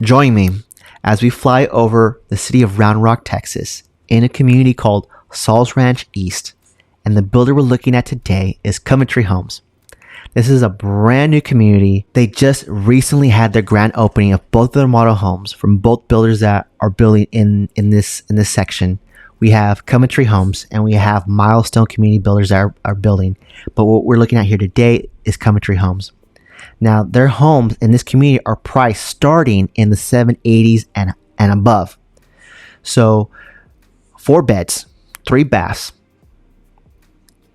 Join me as we fly over the city of Round Rock, Texas, in a community called Sauls Ranch East. And the builder we're looking at today is Coventry Homes. This is a brand new community. They just recently had their grand opening of both of their model homes from both builders that are building in this section. We have Coventry Homes and we have Milestone Community Builders that are building. But what we're looking at here today is Coventry Homes. Now, their homes in this community are priced starting in the 780s and above. So, 4 beds, 3 baths,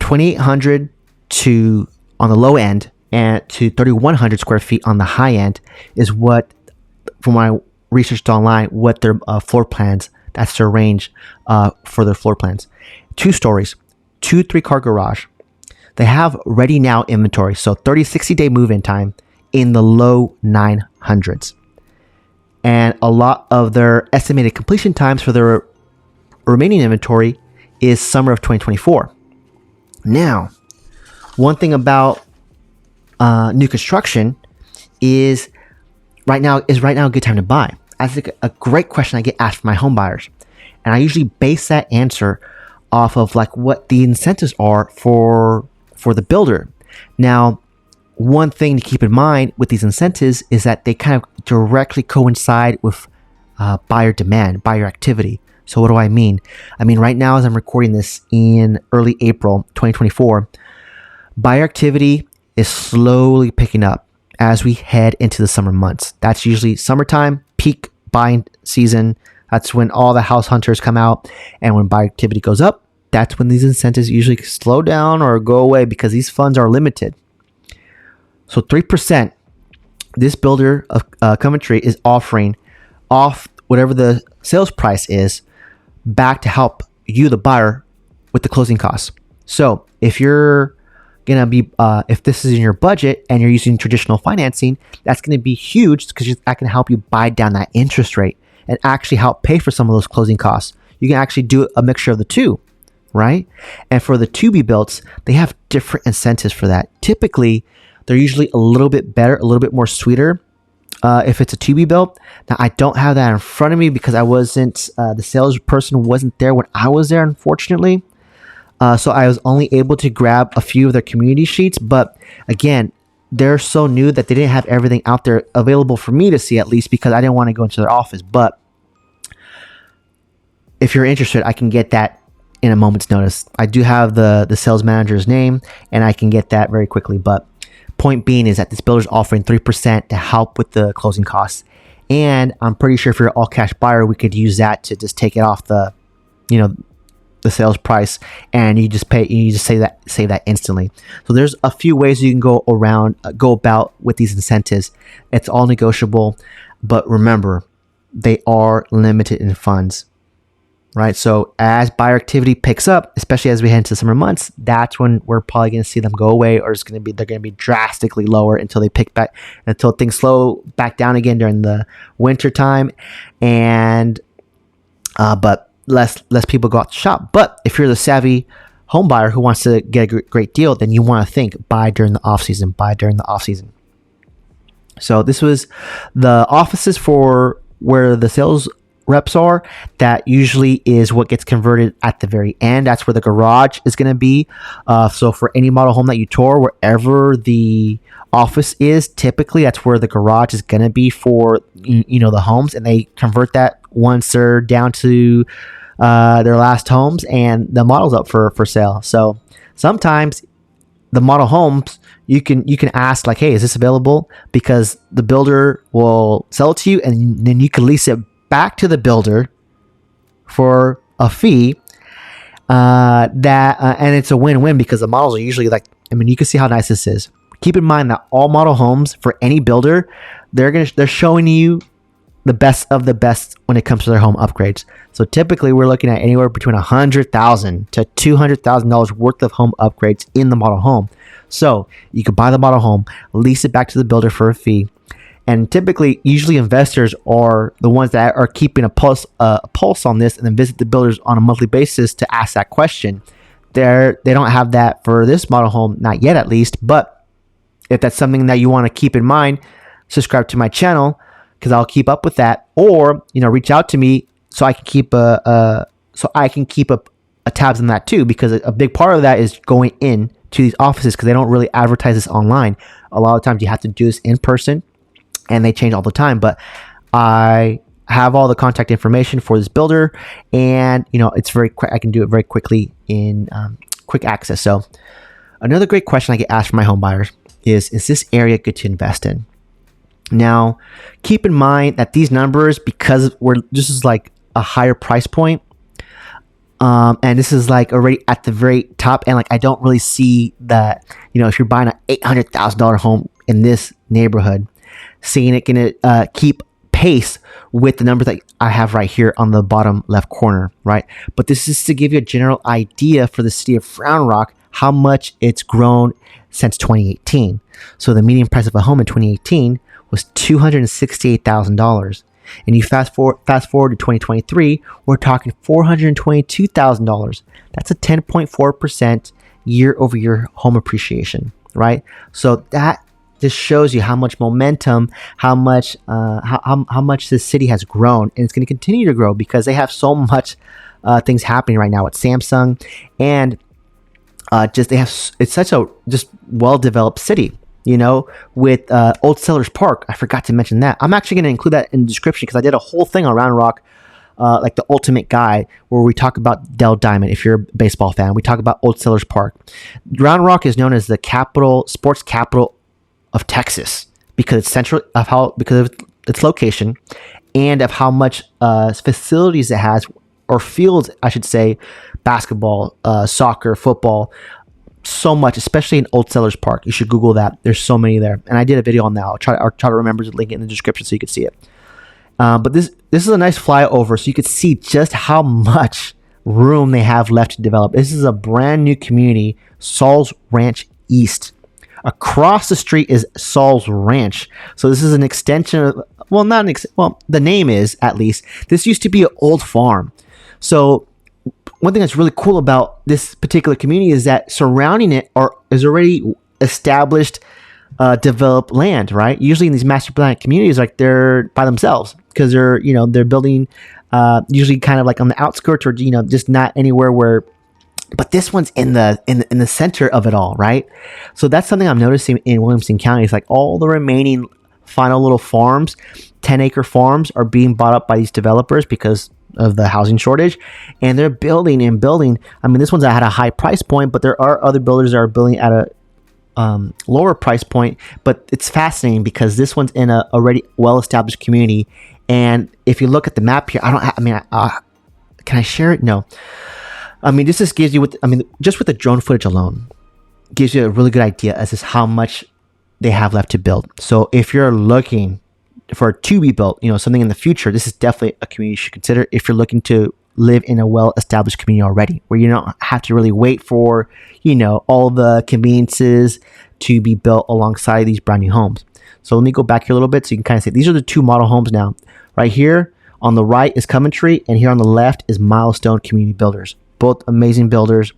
2,800 to on the low end and to 3,100 square feet on the high end is what, from what I researched online, what their floor plans. That's their range for their floor plans. 2 stories, 2 3-car garage. They have ready now inventory, so 60 day move-in time in the low 900s. And a lot of their estimated completion times for their remaining inventory is summer of 2024. Now, one thing about new construction is right now a good time to buy? That's a great question I get asked from my home buyers. And I usually base that answer off of like what the incentives are for the builder. Now, one thing to keep in mind with these incentives is that they kind of directly coincide with buyer demand, buyer activity. So what do I mean? I mean, right now, as I'm recording this in early April 2024, buyer activity is slowly picking up as we head into the summer months. That's usually summertime, peak buying season. That's when all the house hunters come out. And when buyer activity goes up, that's when these incentives usually slow down or go away because these funds are limited. So 3%, this builder of Coventry is offering off whatever the sales price is back to help you, the buyer, with the closing costs. So if you're going to be, if this is in your budget and you're using traditional financing, that's going to be huge because that can help you buy down that interest rate and actually help pay for some of those closing costs. You can actually do a mixture of the two, right? And for the to-be-builts, they have different incentives for that. Typically, they're usually a little bit better, a little bit more sweeter if it's a to-be-built. Now, I don't have that in front of me because I wasn't, the salesperson wasn't there when I was there, unfortunately. So I was only able to grab a few of their community sheets. But again, they're so new that they didn't have everything out there available for me to see, at least because I didn't want to go into their office. But if you're interested, I can get that in a moment's notice. I do have the sales manager's name and I can get that very quickly. But point being is that this builder is offering 3% to help with the closing costs. And I'm pretty sure if you're an all cash buyer, we could use that to just take it off the sales price, and you just save that instantly. So there's a few ways you can go about with these incentives. It's all negotiable, but remember, they are limited in funds, right? So as buyer activity picks up, especially as we head into the summer months, that's when we're probably going to see them go away, or they're going to be drastically lower until they pick back, until things slow back down again during the winter time, and but less people go out to shop. But if you're the savvy home buyer who wants to get a great deal, then you want to think buy during the off season. So this was the offices for where the sales reps are. That usually is what gets converted at the very end. That's where the garage is going to be. So for any model home that you tour, wherever the office is, typically that's where the garage is going to be for the homes, and they convert that once they're down to their last homes and the model's up for sale. So sometimes the model homes, you can ask like, hey, is this available? Because the builder will sell it to you, and then you can lease it back to the builder for a fee. And it's a win-win because the models are usually like, you can see how nice this is. Keep in mind that all model homes for any builder, they're showing you the best of the best when it comes to their home upgrades. So typically we're looking at anywhere between $100,000 to $200,000 worth of home upgrades in the model home. So you could buy the model home, lease it back to the builder for a fee. And typically, usually investors are the ones that are keeping a pulse on this, and then visit the builders on a monthly basis to ask that question. They don't have that for this model home, not yet at least. But if that's something that you want to keep in mind, subscribe to my channel because I'll keep up with that, or reach out to me so I can keep a tabs on that too, because a big part of that is going in to these offices, because they don't really advertise this online. A lot of times you have to do this in person, and they change all the time. But I have all the contact information for this builder, and it's very quick. I can do it very quickly in quick access. So another great question I get asked from my home buyers is this area good to invest in? Now, keep in mind that these numbers, because this is like a higher price point, and this is like already at the very top end. Like, I don't really see that, if you're buying an $800,000 home in this neighborhood, seeing it gonna keep pace with the numbers that I have right here on the bottom left corner, right? But this is to give you a general idea for the city of Round Rock, how much it's grown since 2018. So the median price of a home in 2018 was $268,000. And you fast forward to 2023, we're talking $422,000. That's a 10.4% year over year home appreciation, right? So that just shows you how much momentum, how much this city has grown, and it's going to continue to grow because they have so much things happening right now with Samsung, and it's such a just well developed city. With Old Sellers Park. I forgot to mention that. I'm actually going to include that in the description because I did a whole thing on Round Rock, like the ultimate guide, where we talk about Dell Diamond. If you're a baseball fan, we talk about Old Sellers Park. Round Rock is known as the sports capital of Texas because of its location and of how much facilities it has, or fields, I should say, basketball, soccer, football. So much, especially in Old Sellers Park. You should Google that. There's so many there, and I did a video on that. I'll try to remember to link it in the description so you can see it. But this is a nice flyover, so you can see just how much room they have left to develop. This is a brand new community, Sauls Ranch East. Across the street is Sauls Ranch, so this is an extension of, the name is, at least. This used to be an old farm, so one thing that's really cool about this particular community is that surrounding it is already established, developed land, right? Usually in these master plan communities, like, they're by themselves because they're building usually kind of like on the outskirts, or just not anywhere where. But this one's in the center of it all, right? So that's something I'm noticing in Williamson County. It's like all the remaining final little farms, 10-acre farms, are being bought up by these developers because of the housing shortage, and they're building and building. I mean, this one's at a high price point, but there are other builders that are building at a lower price point. But it's fascinating because this one's in a already well-established community. And if you look at the map here, can I share it? No. I mean, this just gives you just with the drone footage alone, gives you a really good idea as to how much they have left to build. So if you're looking for a to be built, something in the future, this is definitely a community you should consider if you're looking to live in a well-established community already, where you don't have to really wait for, all the conveniences to be built alongside these brand new homes. So let me go back here a little bit so you can kind of see these are the two model homes now. Right here on the right is Coventry, and here on the left is Milestone Community Builders. Both amazing builders.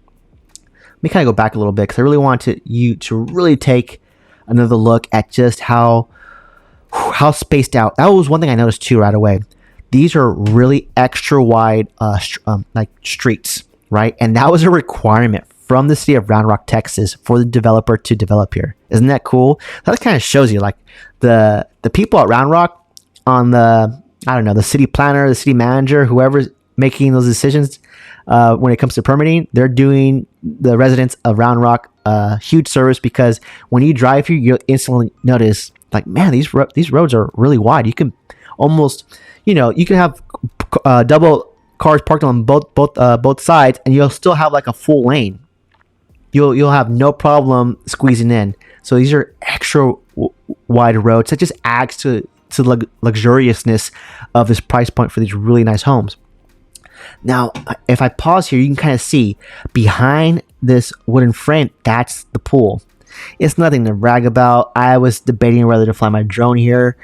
Let me kind of go back a little bit because I really want you to really take another look at just how spaced out. That was one thing I noticed too right away. These are really extra wide like streets, right? And that was a requirement from the city of Round Rock, Texas, for the developer to develop here. Isn't that cool? That kind of shows you, like, the people at Round Rock, on the city planner, the city manager, whoever's making those decisions when it comes to permitting, they're doing the residents of Round Rock a huge service, because when you drive here, you'll instantly notice, like, man, these roads are really wide. You can almost, you can have double cars parked on both sides, and you'll still have like a full lane. You'll have no problem squeezing in. So these are extra wide roads. That just adds to the luxuriousness of this price point for these really nice homes. Now, if I pause here, you can kind of see behind this wooden frame, that's the pool. It's nothing to brag about. I was debating whether to fly my drone here.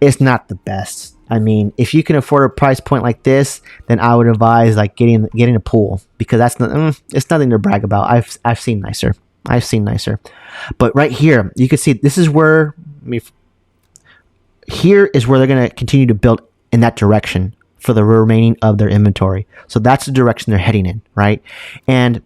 It's not the best. I mean, if you can afford a price point like this, then I would advise like getting a pool, because it's nothing to brag about. I've seen nicer. But right here, you can see this is where here is where they're going to continue to build in that direction for the remaining of their inventory. So that's the direction they're heading in, right? And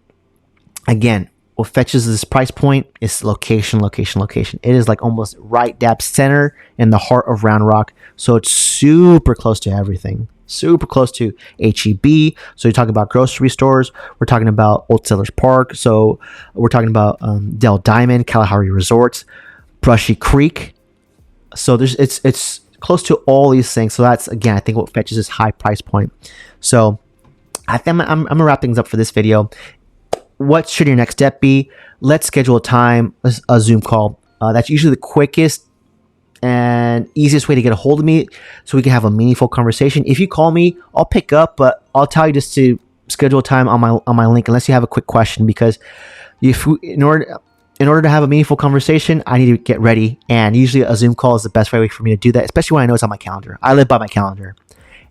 again, what fetches this price point is location. It is like almost right dab center in the heart of Round Rock. So it's super close to everything. Super close to HEB. So you're talking about grocery stores. We're talking about Old Settlers Park. So we're talking about Dell Diamond, Kalahari Resorts, Brushy Creek. So it's close to all these things. So that's, again, I think what fetches this high price point. So I think I'm gonna wrap things up for this video. What should your next step be? Let's schedule a time, a Zoom call. That's usually the quickest and easiest way to get a hold of me, so we can have a meaningful conversation. If you call me, I'll pick up, but I'll tell you just to schedule a time on my link, unless you have a quick question, because in order to have a meaningful conversation, I need to get ready. And usually a Zoom call is the best way for me to do that, especially when I know it's on my calendar. I live by my calendar.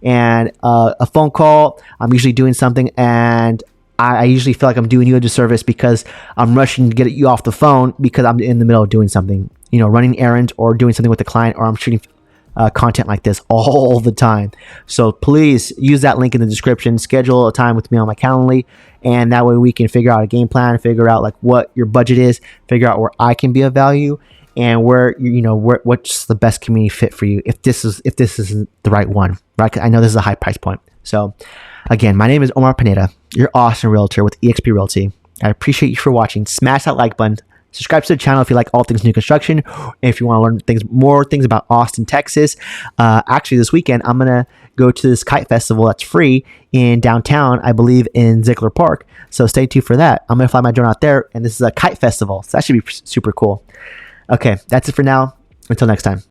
And a phone call, I'm usually doing something, and I usually feel like I'm doing you a disservice because I'm rushing to get you off the phone because I'm in the middle of doing something, running errands or doing something with the client, or I'm shooting content like this all the time. So please use that link in the description, schedule a time with me on my Calendly, and that way we can figure out a game plan, figure out like what your budget is, figure out where I can be of value, and what's the best community fit for you if this isn't the right one, right? 'Cause I know this is a high price point. So again, my name is Omar Pineda, your Austin realtor with eXp Realty. I appreciate you for watching. Smash that like button. Subscribe to the channel if you like all things new construction. If you want to learn more things about Austin, Texas. Actually, this weekend, I'm going to go to this kite festival that's free in downtown, I believe in Ziegler Park. So stay tuned for that. I'm going to fly my drone out there, and this is a kite festival. So that should be super cool. Okay, that's it for now. Until next time.